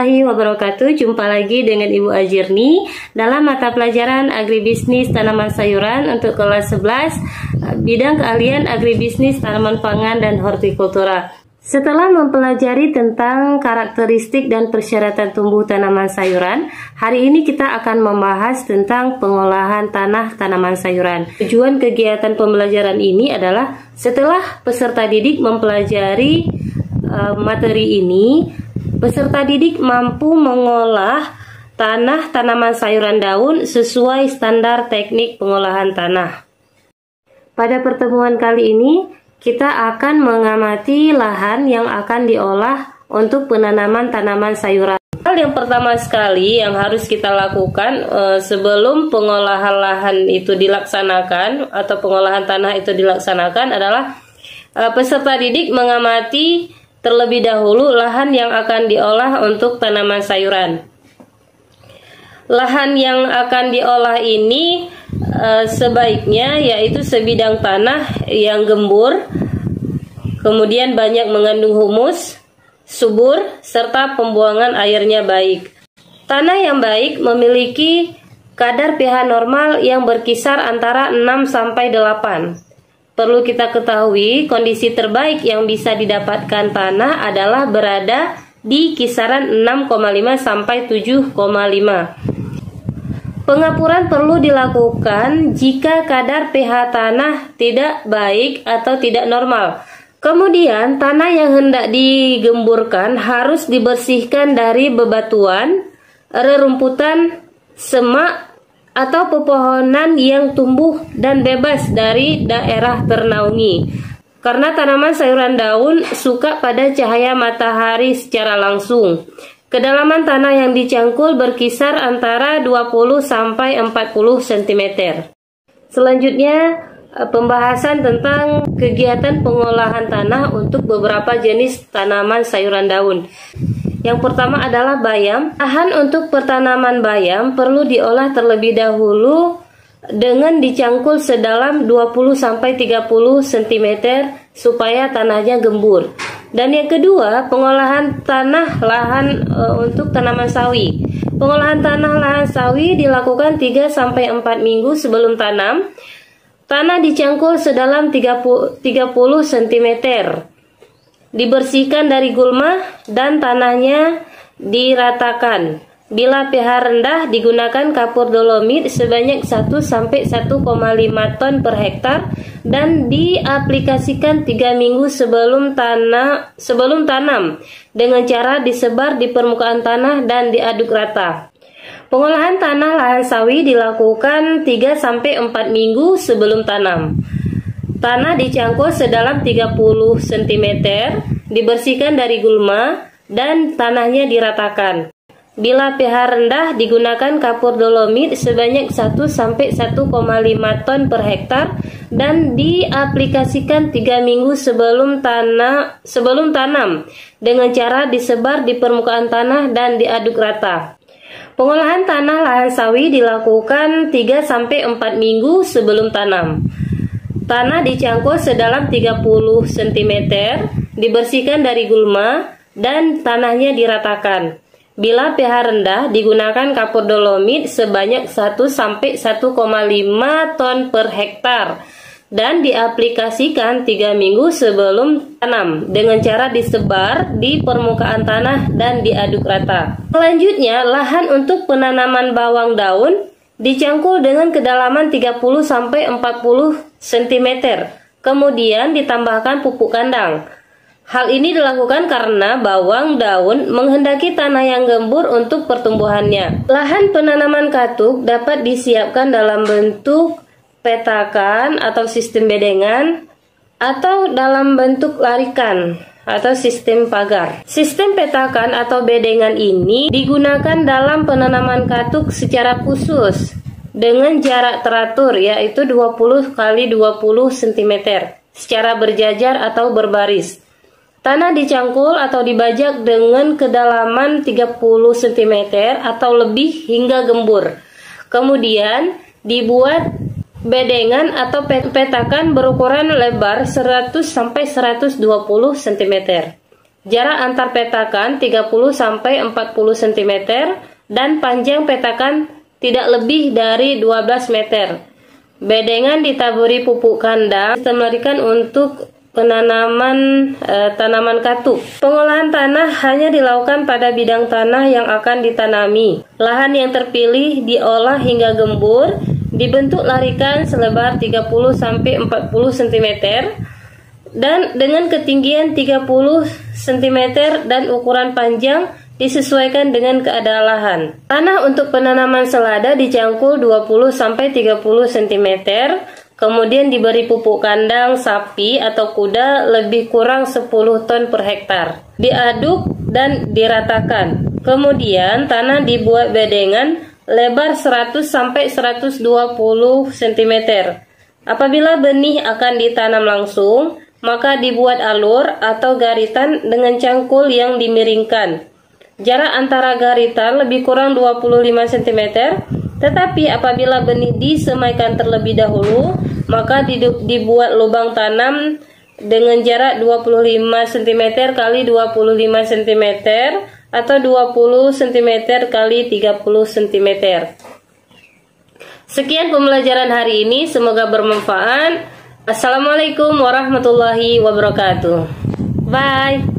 warahmatullahi wabarakatuh. Jumpa lagi dengan Ibu Ajirni dalam mata pelajaran Agribisnis Tanaman Sayuran untuk kelas 11 bidang keahlian Agribisnis Tanaman Pangan dan Hortikultura. Setelah mempelajari tentang karakteristik dan persyaratan tumbuh tanaman sayuran, hari ini kita akan membahas tentang pengolahan tanah tanaman sayuran. Tujuan kegiatan pembelajaran ini adalah setelah peserta didik mempelajari materi ini, peserta didik mampu mengolah tanah tanaman sayuran daun sesuai standar teknik pengolahan tanah. Pada pertemuan kali ini, kita akan mengamati lahan yang akan diolah untuk penanaman tanaman sayuran. Hal yang pertama sekali yang harus kita lakukan sebelum pengolahan lahan itu dilaksanakan atau pengolahan tanah itu dilaksanakan adalah peserta didik mengamati terlebih dahulu lahan yang akan diolah untuk tanaman sayuran. Lahan yang akan diolah ini sebaiknya yaitu sebidang tanah yang gembur, kemudian banyak mengandung humus, subur, serta pembuangan airnya baik. Tanah yang baik memiliki kadar pH normal yang berkisar antara 6 sampai 8. Perlu kita ketahui, kondisi terbaik yang bisa didapatkan tanah adalah berada di kisaran 6,5 sampai 7,5. Pengapuran perlu dilakukan jika kadar pH tanah tidak baik atau tidak normal. Kemudian, tanah yang hendak digemburkan harus dibersihkan dari bebatuan, rerumputan, semak, atau pepohonan yang tumbuh dan bebas dari daerah ternaungi. Karena tanaman sayuran daun suka pada cahaya matahari secara langsung. Kedalaman tanah yang dicangkul berkisar antara 20 sampai 40 cm. Selanjutnya, pembahasan tentang kegiatan pengolahan tanah untuk beberapa jenis tanaman sayuran daun. Yang pertama adalah bayam. Lahan untuk pertanaman bayam perlu diolah terlebih dahulu dengan dicangkul sedalam 20-30 cm supaya tanahnya gembur. Dan yang kedua, pengolahan tanah lahan untuk tanaman sawi. Pengolahan tanah lahan sawi dilakukan 3-4 minggu sebelum tanam. Tanah dicangkul sedalam 30 cm. Dibersihkan dari gulma dan tanahnya diratakan. Bila pH rendah digunakan kapur dolomit sebanyak 1-1,5 ton per hektar dan diaplikasikan 3 minggu sebelum tanam dengan cara disebar di permukaan tanah dan diaduk rata. Pengolahan tanah lahan sawi dilakukan 3-4 minggu sebelum tanam. Tanah dicangkul sedalam 30 cm, dibersihkan dari gulma, dan tanahnya diratakan. Bila pH rendah, digunakan kapur dolomit sebanyak 1-1,5 ton per hektar dan diaplikasikan 3 minggu sebelum tanam dengan cara disebar di permukaan tanah dan diaduk rata. Pengolahan tanah lahan sawi dilakukan 3-4 minggu sebelum tanam. Tanah dicangkul sedalam 30 cm, dibersihkan dari gulma, dan tanahnya diratakan. Bila pH rendah, digunakan kapur dolomit sebanyak 1-1,5 ton per hektar dan diaplikasikan 3 minggu sebelum tanam dengan cara disebar di permukaan tanah dan diaduk rata. Selanjutnya, lahan untuk penanaman bawang daun dicangkul dengan kedalaman 30-40 cm, kemudian ditambahkan pupuk kandang. Hal ini dilakukan karena bawang daun menghendaki tanah yang gembur untuk pertumbuhannya. Lahan penanaman katuk dapat disiapkan dalam bentuk petakan atau sistem bedengan atau dalam bentuk larikan atau sistem pagar. Sistem petakan atau bedengan ini digunakan dalam penanaman katuk secara khusus dengan jarak teratur yaitu 20 x 20 cm secara berjajar atau berbaris. Tanah dicangkul atau dibajak dengan kedalaman 30 cm atau lebih hingga gembur. Kemudian dibuat bedengan atau petakan berukuran lebar 100-120 cm. Jarak antar petakan 30 sampai 40 cm dan panjang petakan tidak lebih dari 12 meter. Bedengan ditaburi pupuk kandang disemprotkan untuk penanaman tanaman katu. Pengolahan tanah hanya dilakukan pada bidang tanah yang akan ditanami. Lahan yang terpilih diolah hingga gembur, dibentuk larikan selebar 30 sampai 40 cm dan dengan ketinggian 30 cm dan ukuran panjang disesuaikan dengan keadaan lahan. Tanah untuk penanaman selada dicangkul 20 sampai 30 cm, kemudian diberi pupuk kandang sapi atau kuda lebih kurang 10 ton per hektar. Diaduk dan diratakan. Kemudian tanah dibuat bedengan lebar 100 sampai 120 cm. Apabila benih akan ditanam langsung, maka dibuat alur atau garitan dengan cangkul yang dimiringkan. Jarak antara garitan lebih kurang 25 cm, tetapi apabila benih disemaikan terlebih dahulu, maka dibuat lubang tanam dengan jarak 25 cm kali 25 cm atau 20 cm kali 30 cm. Sekian pembelajaran hari ini, semoga bermanfaat. Assalamualaikum warahmatullahi wabarakatuh. Bye.